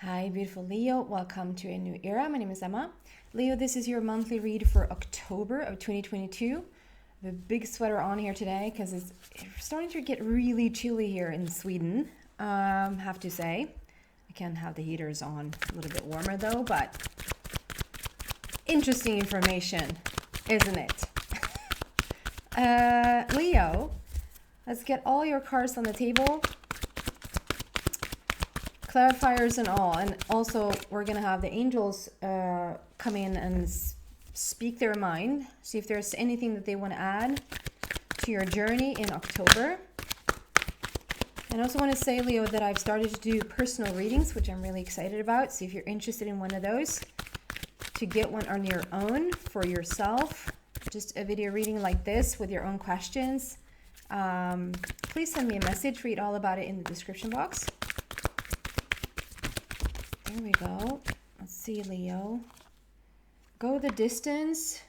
Hi, beautiful Leo. Welcome to a new era. My name is Emma. Leo, this is your monthly read for October of 2022. I have a big sweater on here today because it's starting to get really chilly here in Sweden, have to say. I can have the heaters on a little bit warmer though, but interesting information, isn't it? Leo, let's get all your cards on the table. Clarifiers and all, and also we're gonna have the angels come in and speak their mind, see if there's anything that they want to add to your journey in October. And I also want to say, Leo, that I've started to do personal readings, which I'm really excited about. So if you're interested in one of those, to get one on your own for yourself, just a video reading like this with your own questions, please send me a message. Read all about it in the description box. There we go. Let's see, Leo. Go the distance,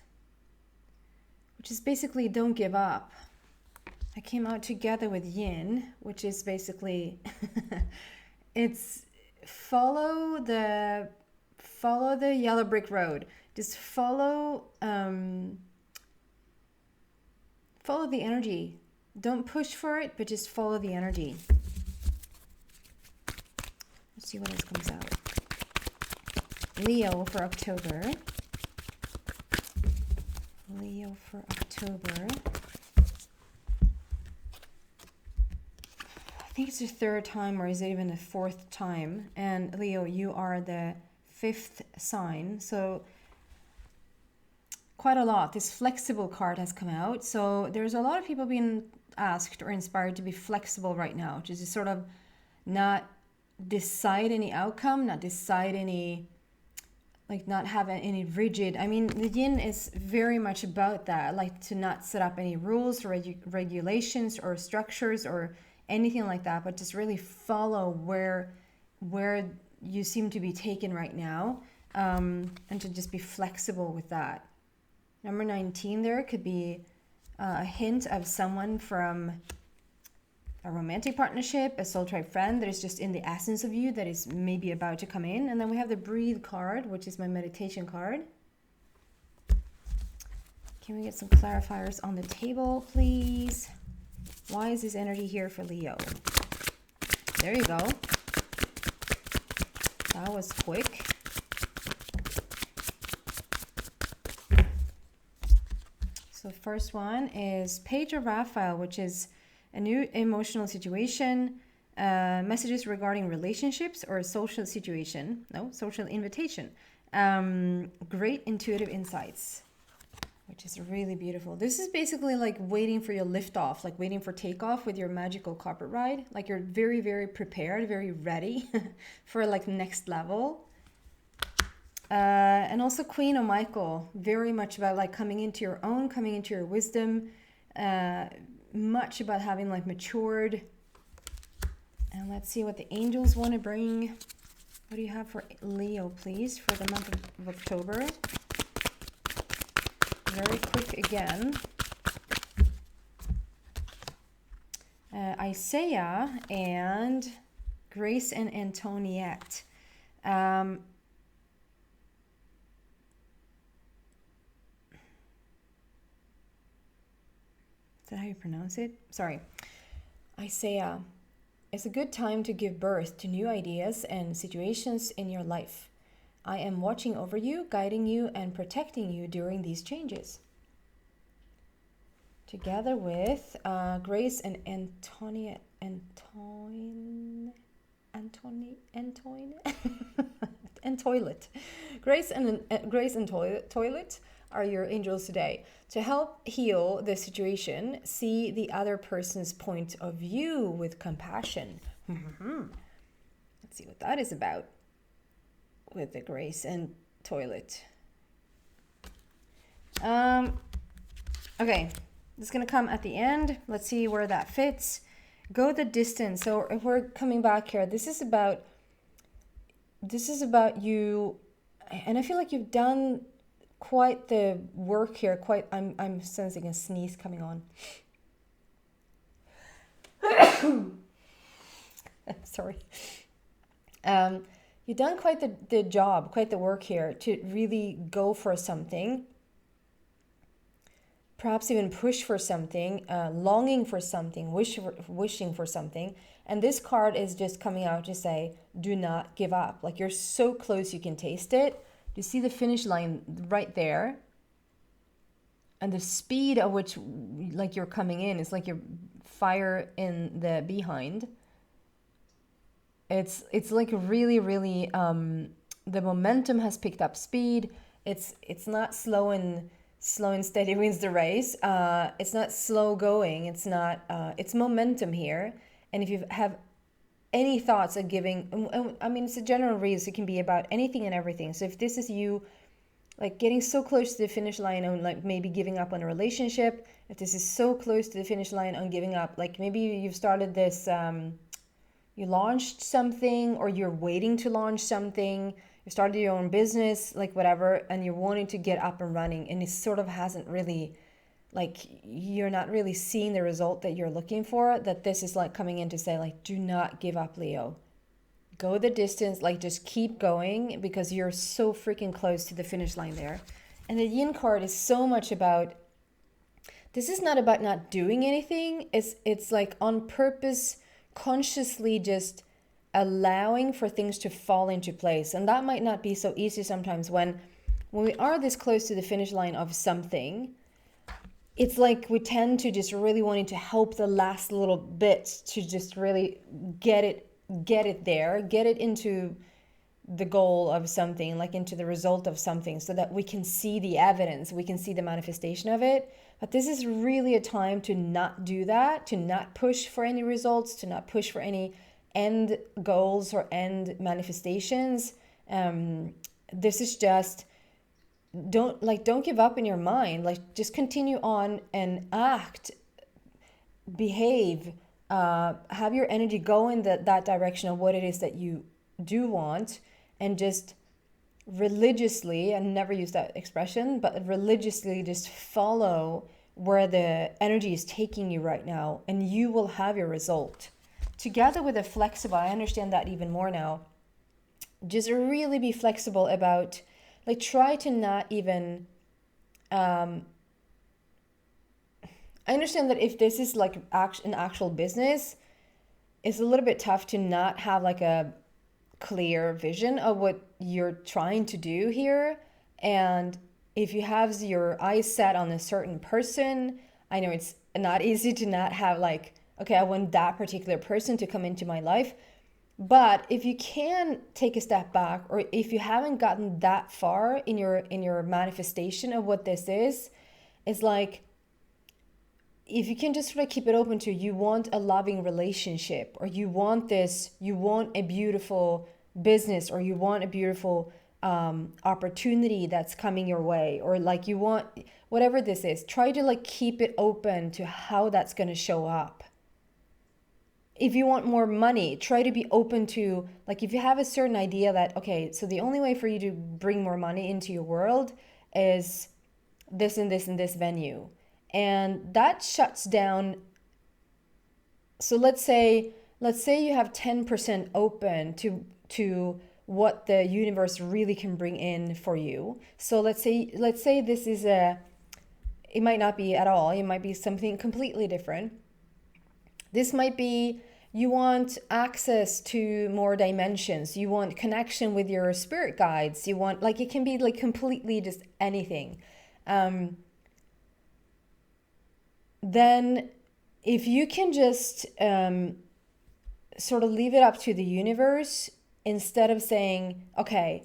which is basically don't give up. I came out together with yin, which is basically it's follow the yellow brick road. Just follow the energy. Don't push for it, but just follow the energy. Let's see what else comes out. Leo for October. Leo for October. I think it's the third time, or is it even the fourth time? And Leo, you are the fifth sign. So quite a lot. This flexible card has come out. So there's a lot of people being asked or inspired to be flexible right now, which is just sort of not decide any outcome, not decide any, like not have any rigid. I mean, the yin is very much about that, like to not set up any rules or regulations or structures or anything like that, but just really follow where you seem to be taken right now, and to just be flexible with that. Number 19 there could be a hint of someone from a romantic partnership, a soul tribe friend that is just in the essence of you that is maybe about to come in. And then we have the breathe card, which is my meditation card. Can we get some clarifiers on the table, please? Why is this energy here for Leo? There you go. That was quick. So first one is Page of Raphael, which is a new emotional situation, messages regarding relationships or social situation. No, social invitation. Great intuitive insights, which is really beautiful. This is basically like waiting for your liftoff, like waiting for takeoff with your magical carpet ride. Like you're very, very prepared, very ready for like next level. And also Queen of Michael, very much about like coming into your own, coming into your wisdom, much about having like matured. And let's see what the angels want to bring. What do you have for Leo, please, for the month of October? Very quick again. Isaiah and Grace and Antoniette. Is that how you pronounce it? Sorry. Isaiah, it's a good time to give birth to new ideas and situations in your life. I am watching over you, guiding you, and protecting you during these changes. Together with Grace and Antoniette. And Toilet. Grace and Toilet are your angels today. To help heal the situation, see the other person's point of view with compassion. Let's see what that is about with the Grace and Toilet. Okay, it's going to come at the end. Let's see where that fits. Go the distance. So if we're coming back here, this is about you, and I feel like you've done quite the work here. I'm sensing a sneeze coming on. Sorry. you've done quite the job, quite the work here to really go for something, perhaps even push for something, longing for something, wishing for something. And this card is just coming out to say, do not give up. Like, you're so close, you can taste it. You see the finish line right there. And the speed at which, like, you're coming in, it's like you're fire in the behind. It's like really, really, the momentum has picked up speed. It's not slow and steady wins the race. It's not slow going. It's not. It's momentum here. And if you have any thoughts of giving, I mean, it's a general read. It can be about anything and everything. So if this is you, like, getting so close to the finish line on, like, maybe giving up on a relationship, if this is so close to the finish line on giving up, like, maybe you've started this, you launched something, or you're waiting to launch something, you started your own business, like whatever, and you're wanting to get up and running, and it sort of hasn't really, like, you're not really seeing the result that you're looking for, that this is like coming in to say, like, do not give up, Leo. Go the distance, like, just keep going, because you're so freaking close to the finish line there. And the yin card is so much about, this is not about not doing anything. It's like on purpose, consciously just allowing for things to fall into place. And that might not be so easy sometimes when we are this close to the finish line of something. It's like we tend to just really wanting to help the last little bit to just really get it there, get it into the goal of something, like into the result of something, so that we can see the evidence, we can see the manifestation of it. But this is really a time to not do that, to not push for any results, to not push for any end goals or end manifestations. This is just, don't give up in your mind. Like, just continue on and act, behave, have your energy go in that direction of what it is that you do want, and just religiously, and never use that expression, but religiously just follow where the energy is taking you right now, and you will have your result. Together with a flexible, I understand that even more now, just really be flexible about, like, try to not even, I understand that if this is like an actual business, it's a little bit tough to not have like a clear vision of what you're trying to do here. And if you have your eyes set on a certain person, I know it's not easy to not have like, okay, I want that particular person to come into my life. But if you can take a step back, or if you haven't gotten that far in your manifestation of what this is, it's like, if you can just sort of keep it open to, you want a loving relationship, or you want this, you want a beautiful business, or you want a beautiful opportunity that's coming your way, or like you want whatever this is, try to like keep it open to how that's going to show up. If you want more money, try to be open to, like, if you have a certain idea that, okay, so the only way for you to bring more money into your world is this and this and this venue. And that shuts down. So let's say you have 10% open to what the universe really can bring in for you. So let's say this is it might not be at all. It might be something completely different. This might be, you want access to more dimensions. You want connection with your spirit guides. You want, like, it can be like completely just anything. Then if you can just sort of leave it up to the universe, instead of saying, okay,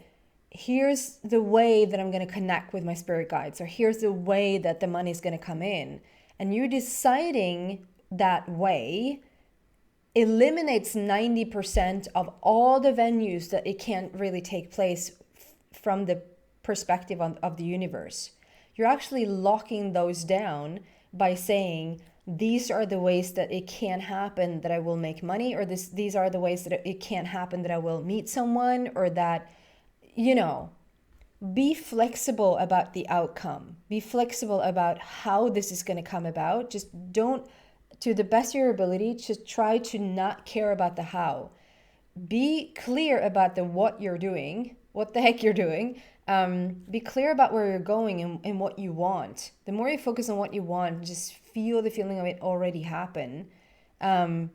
here's the way that I'm going to connect with my spirit guides, or here's the way that the money is going to come in, and you're deciding that way, eliminates 90% of all the venues that it can't really take place from the perspective of the universe. You're actually locking those down by saying, these are the ways that it can happen that I will make money, or these are the ways that it can't happen that I will meet someone, or that, you know, be flexible about the outcome. Be flexible about how this is going to come about. Just don't, to the best of your ability, just try to not care about the how. be clear about what you're doing, what the heck you're doing. Be clear about where you're going and what you want. The more you focus on what you want, just feel the feeling of it already happen. And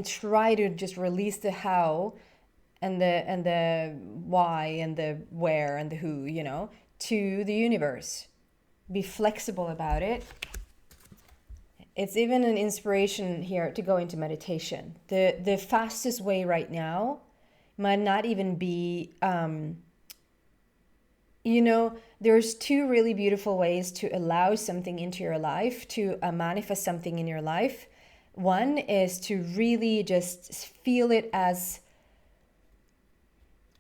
try to just release the how and the why and the where and the who, to the universe. Be flexible about it. It's even an inspiration here to go into meditation. The fastest way right now might not even be, there's two really beautiful ways to allow something into your life, to manifest something in your life. One is to really just feel it as,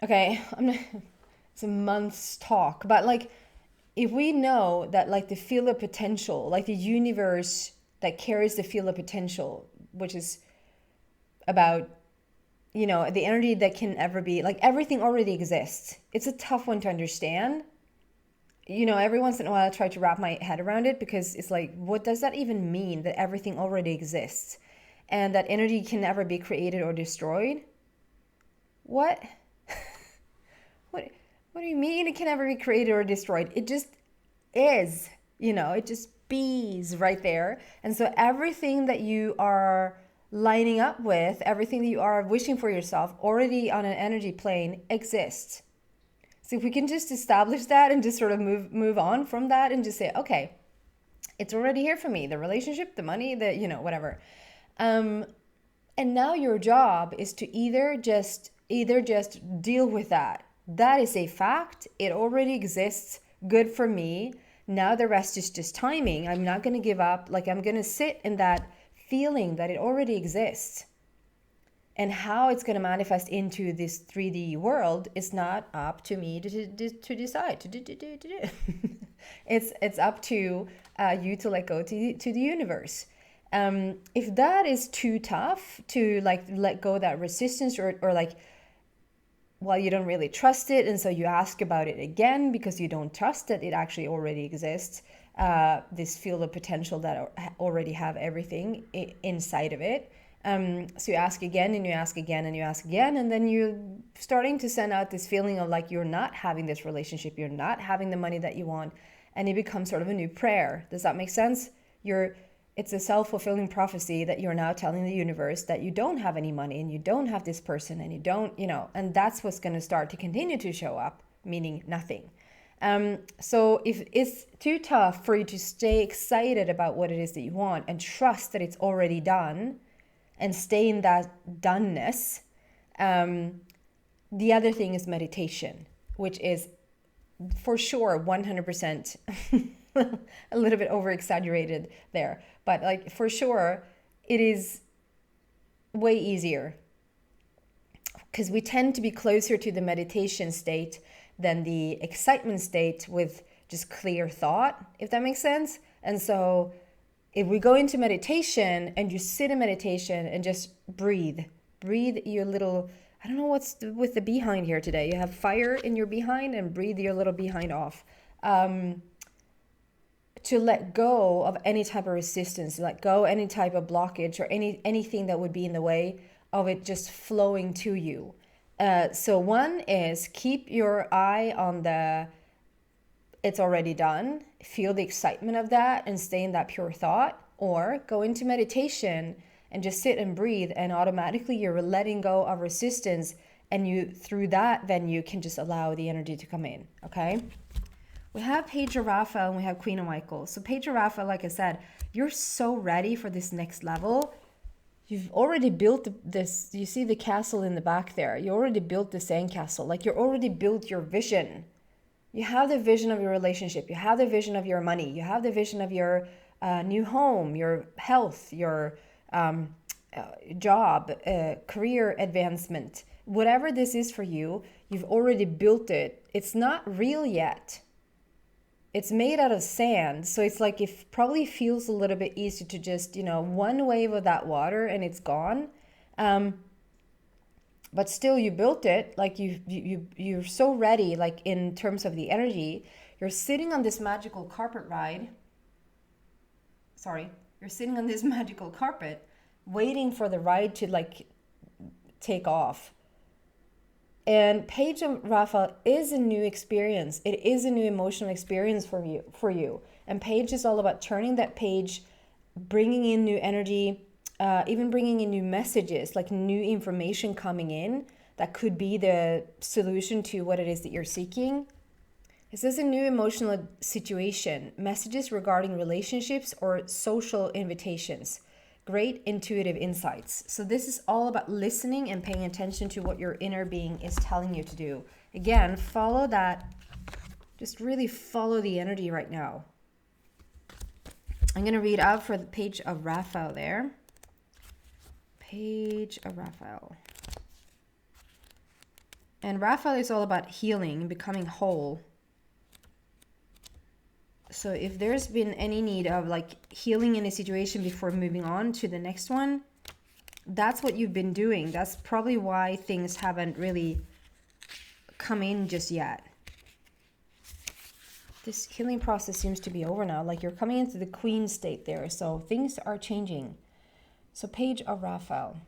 okay, it's a month's talk, but like, if we know that like the field of potential, like the universe that carries the field of potential, which is about, the energy that can ever be, like everything already exists. It's a tough one to understand. Every once in a while I try to wrap my head around it, because it's like, what does that even mean, that everything already exists and that energy can never be created or destroyed? What? What do you mean it can never be created or destroyed? It just is, it just bees right there. And so everything that you are lining up with, everything that you are wishing for yourself already on an energy plane exists. So if we can just establish that and just sort of move on from that and just say, okay, it's already here for me, the relationship, the money, whatever. And now your job is to either just deal with that. That is a fact. It already exists. Good for me. Now the rest is just timing. I'm not going to give up. Like, I'm going to sit in that feeling that it already exists. And how it's going to manifest into this 3D world is not up to me to decide. It's up to you to let go to the universe. If that is too tough to like let go of that resistance, or like, well, you don't really trust it, and so you ask about it again because you don't trust that it actually already exists, this field of potential that already have everything inside of it. So you ask again and you ask again and you ask again, and then you're starting to send out this feeling of like you're not having this relationship, you're not having the money that you want, and it becomes sort of a new prayer. Does that make sense? It's a self-fulfilling prophecy that you're now telling the universe that you don't have any money and you don't have this person and you don't, and that's what's going to start to continue to show up, meaning nothing. So if it's too tough for you to stay excited about what it is that you want and trust that it's already done and stay in that doneness, the other thing is meditation, which is for sure 100% a little bit over exaggerated there, but like for sure it is way easier, because we tend to be closer to the meditation state than the excitement state with just clear thought, if that makes sense. And so if we go into meditation and you sit in meditation and just breathe your little, I don't know what's with the behind here today. You have fire in your behind, and breathe your little behind off. To let go of any type of resistance, let go any type of blockage or anything that would be in the way of it just flowing to you. So one is keep your eye on the it's already done. Feel the excitement of that and stay in that pure thought, or go into meditation and just sit and breathe, and automatically you're letting go of resistance, and you through that then you can just allow the energy to come in. Okay. We have Page of Raphael and we have Queen of Michael. So Page of Raphael, like I said, you're so ready for this next level. You've already built this, you see the castle in the back there. You already built the sandcastle. Like, you already built your vision. You have the vision of your relationship. You have the vision of your money. You have the vision of your new home, your health, your job, career advancement. Whatever this is for you, you've already built it. It's not real yet. It's made out of sand, so it's like it probably feels a little bit easier to just, one wave of that water and it's gone. But still, you built it. Like you're so ready. Like in terms of the energy, you're sitting on this magical carpet ride. Sorry, you're sitting on this magical carpet, waiting for the ride to like take off. And Page of Raphael is a new experience. It is a new emotional experience for you. And Page is all about turning that page, bringing in new energy, even bringing in new messages, like new information coming in that could be the solution to what it is that you're seeking. Is this a new emotional situation? Messages regarding relationships or social invitations. Great intuitive insights. So this is all about listening and paying attention to what your inner being is telling you to do. Again, follow that. Just really follow the energy right now. I'm going to read out for the Page of Raphael there. Page of Raphael. And Raphael is all about healing, becoming whole. So if there's been any need of like healing in a situation before moving on to the next one, that's what you've been doing. That's probably why things haven't really come in just yet. This healing process seems to be over now. Like you're coming into the queen state there. So things are changing. So Page of Raphael.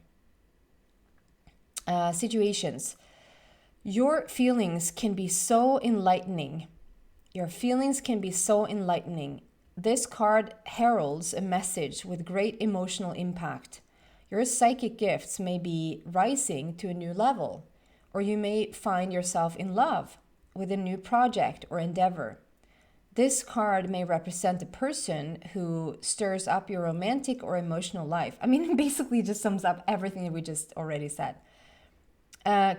Situations. Your feelings can be so enlightening. Your feelings can be so enlightening. This card heralds a message with great emotional impact. Your psychic gifts may be rising to a new level, or you may find yourself in love with a new project or endeavor. This card may represent a person who stirs up your romantic or emotional life. I mean, it basically just sums up everything that we just already said.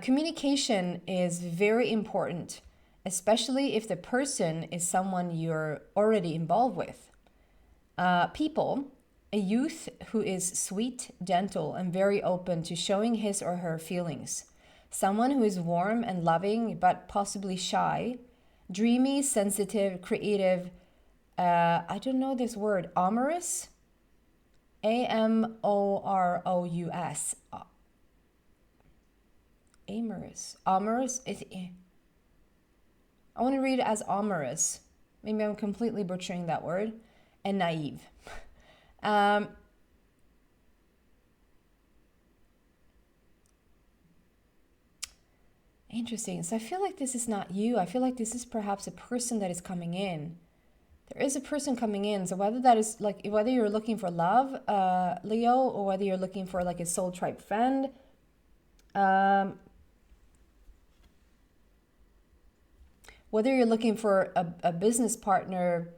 Communication is very important, especially if the person is someone you're already involved with. People, a youth who is sweet, gentle, and very open to showing his or her feelings. Someone who is warm and loving, but possibly shy. Dreamy, sensitive, creative. I don't know this word. Amorous? Amorous. Amorous. Amorous. I want to read it as amorous. Maybe I'm completely butchering that word. And naive. Interesting. So I feel like this is not you. I feel like this is perhaps a person that is coming in. There is a person coming in. So whether that is like, whether you're looking for love, Leo, or whether you're looking for like a soul tribe friend, whether you're looking for a business partner,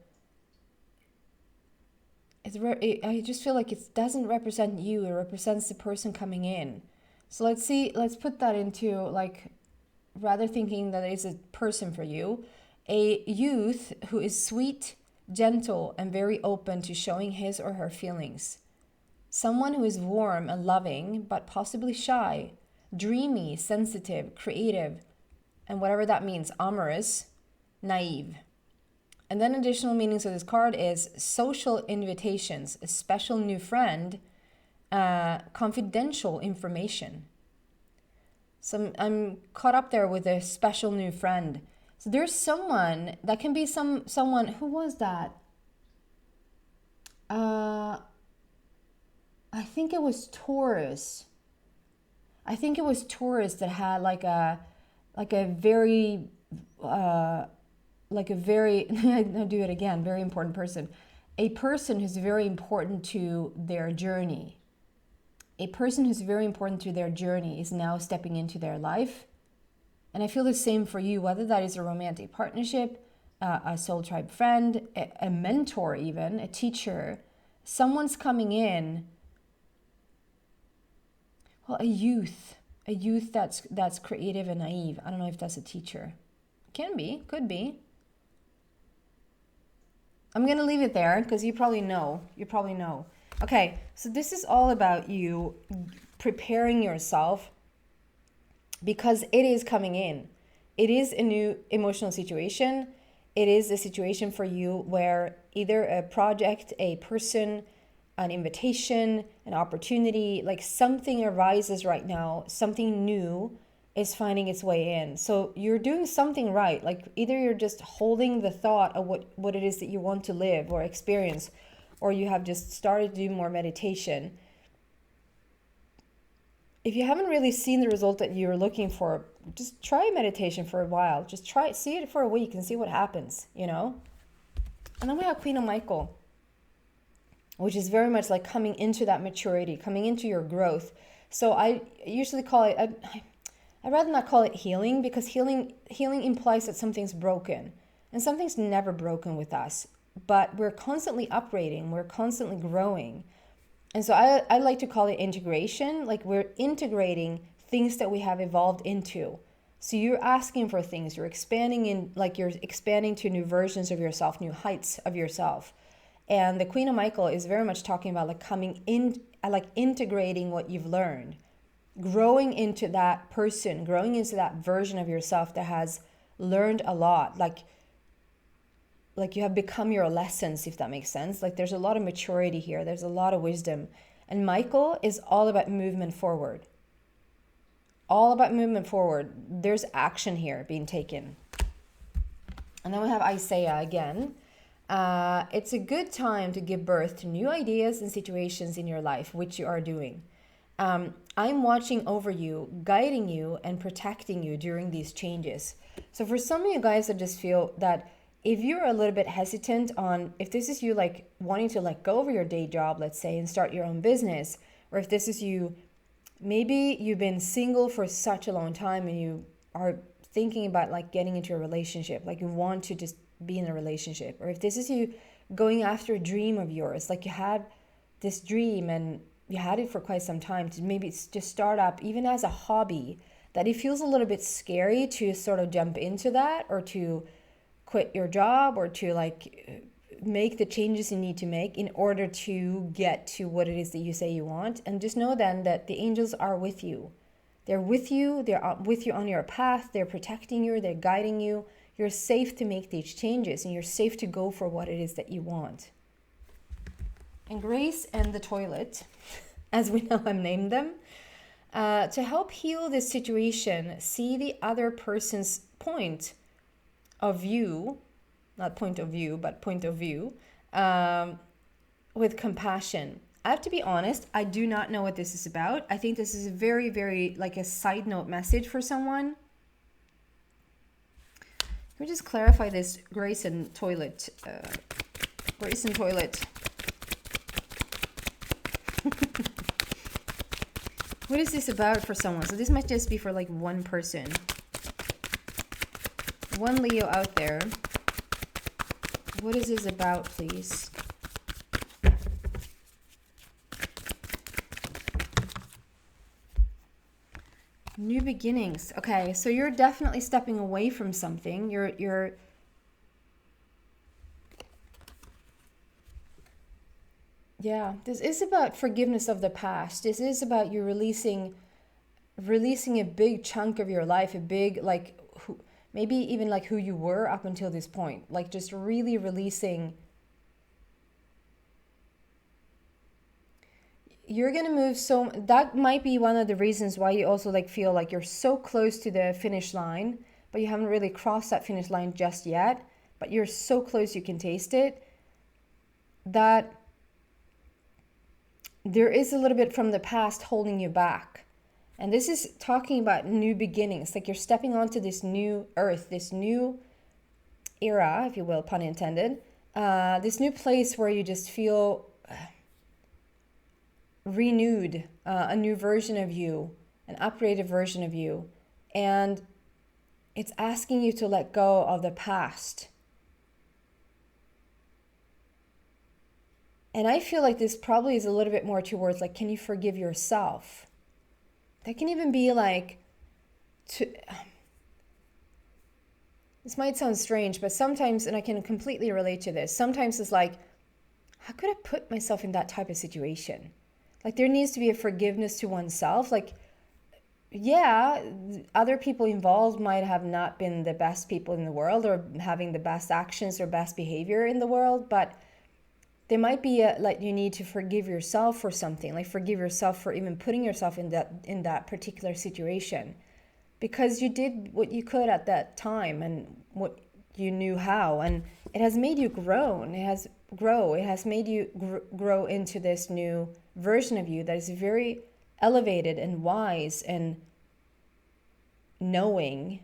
I just feel like it doesn't represent you. It represents the person coming in. So let's see, let's put that into like, rather thinking that it is a person for you, a youth who is sweet, gentle, and very open to showing his or her feelings. Someone who is warm and loving, but possibly shy, dreamy, sensitive, creative, and whatever that means, amorous, naive. And then additional meanings of this card is social invitations, a special new friend, confidential information. So I'm caught up there with a special new friend. So there's someone that can be someone, who was that? I think it was Taurus. I think it was Taurus that had like a very I'll do it again, very important person. A person who's very important to their journey. A person who's very important to their journey is now stepping into their life. And I feel the same for you, whether that is a romantic partnership, a soul tribe friend, a mentor even, a teacher. Someone's coming in. Well, a youth that's creative and naive. I don't know if that's a teacher. Can be, could be. I'm going to leave it there because you probably know. Okay, so this is all about you preparing yourself because it is coming in. It is a new emotional situation. It is a situation for you where either a project, a person, an invitation, an opportunity, like something arises right now, something new is finding its way in. So you're doing something right. Like either you're just holding the thought of what it is that you want to live or experience, or you have just started to do more meditation. if you haven't really seen the result that you're looking for, just try meditation for a while. Just see it for a week and see what happens, you know? And then we have Queen of Michael, which is very much like coming into that maturity, coming into your growth. So I usually call it, I'd rather not call it healing, because healing implies that something's broken. And something's never broken with us. But we're constantly upgrading, we're constantly growing. And so I like to call it integration. Like we're integrating things that we have evolved into. So you're asking for things, you're expanding to new versions of yourself, new heights of yourself. And the Queen of Michael is very much talking about like coming in, like integrating what you've learned, growing into that person, growing into that version of yourself that has learned a lot. Like you have become your lessons, if that makes sense. Like there's a lot of maturity here. There's a lot of wisdom. And Michael is all about movement forward. All about movement forward. There's action here being taken. And then we have Isaiah again. It's a good time to give birth to new ideas and situations in your life, which you are doing. I'm watching over you, guiding you, and protecting you during these changes. So for some of you guys, I just feel that if you're a little bit hesitant on, if this is you like wanting to let go of your day job, let's say, and start your own business, or if this is you, maybe you've been single for such a long time and you are thinking about like getting into a relationship, like you want to just be in a relationship, or if this is you going after a dream of yours, like you had this dream and you had it for quite some time, to maybe just start up even as a hobby, that it feels a little bit scary to sort of jump into that, or to quit your job, or to like make the changes you need to make in order to get to what it is that you say you want. And just know then that the angels are with you. They're with you. They're with you on your path. They're protecting you. They're guiding you. You're safe to make these changes, and you're safe to go for what it is that you want. And Grace and the toilet, as we now have named them, to help heal this situation, see the other person's point of view, not point of view, but point of view, with compassion. I have to be honest, I do not know what this is about. I think this is a very, very like a side note message for someone. Let me just clarify this Grace and toilet. Grace and toilet. What is this about for someone? So this might just be for like one person. One Leo out there. What is this about, please? New beginnings. Okay, so you're definitely stepping away from something. You're Yeah, this is about forgiveness of the past. This is about you releasing a big chunk of your life, a big like maybe even like who you were up until this point. Like just really releasing. You're going to move so that might be one of the reasons why you also like feel like you're so close to the finish line, but you haven't really crossed that finish line just yet, but you're so close you can taste it, that there is a little bit from the past holding you back. And this is talking about new beginnings, like you're stepping onto this new earth, this new era, if you will, pun intended, this new place where you just feel renewed, a new version of you, an upgraded version of you. And it's asking you to let go of the past. And I feel like this probably is a little bit more towards like, can you forgive yourself? That can even be like, this might sound strange, but sometimes, and I can completely relate to this, sometimes it's like, how could I put myself in that type of situation? Like there needs to be a forgiveness to oneself. Like, yeah, other people involved might have not been the best people in the world or having the best actions or best behavior in the world, but there might be like you need to forgive yourself for something, like forgive yourself for even putting yourself in that particular situation, because you did what you could at that time and what you knew how, and it has made you grow. It has made you grow into this new version of you that is very elevated and wise and knowing.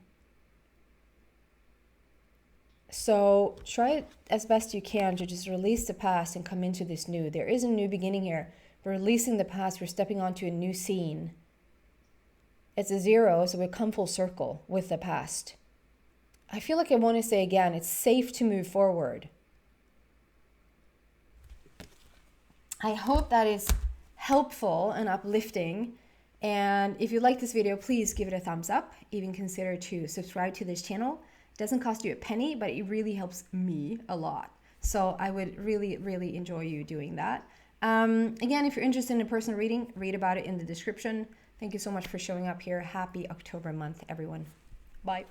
So try as best you can to just release the past and come into this new. There is a new beginning here. We're releasing the past. We're stepping onto a new scene. It's a 0, so we come full circle with the past. I feel like I want to say again, it's safe to move forward. I hope that is helpful and uplifting. And if you like this video, please give it a thumbs up. Even consider to subscribe to this channel. It doesn't cost you a penny, but it really helps me a lot. So I would really, really enjoy you doing that. Again, if you're interested in a personal reading, read about it in the description. Thank you so much for showing up here. Happy October month, everyone. Bye.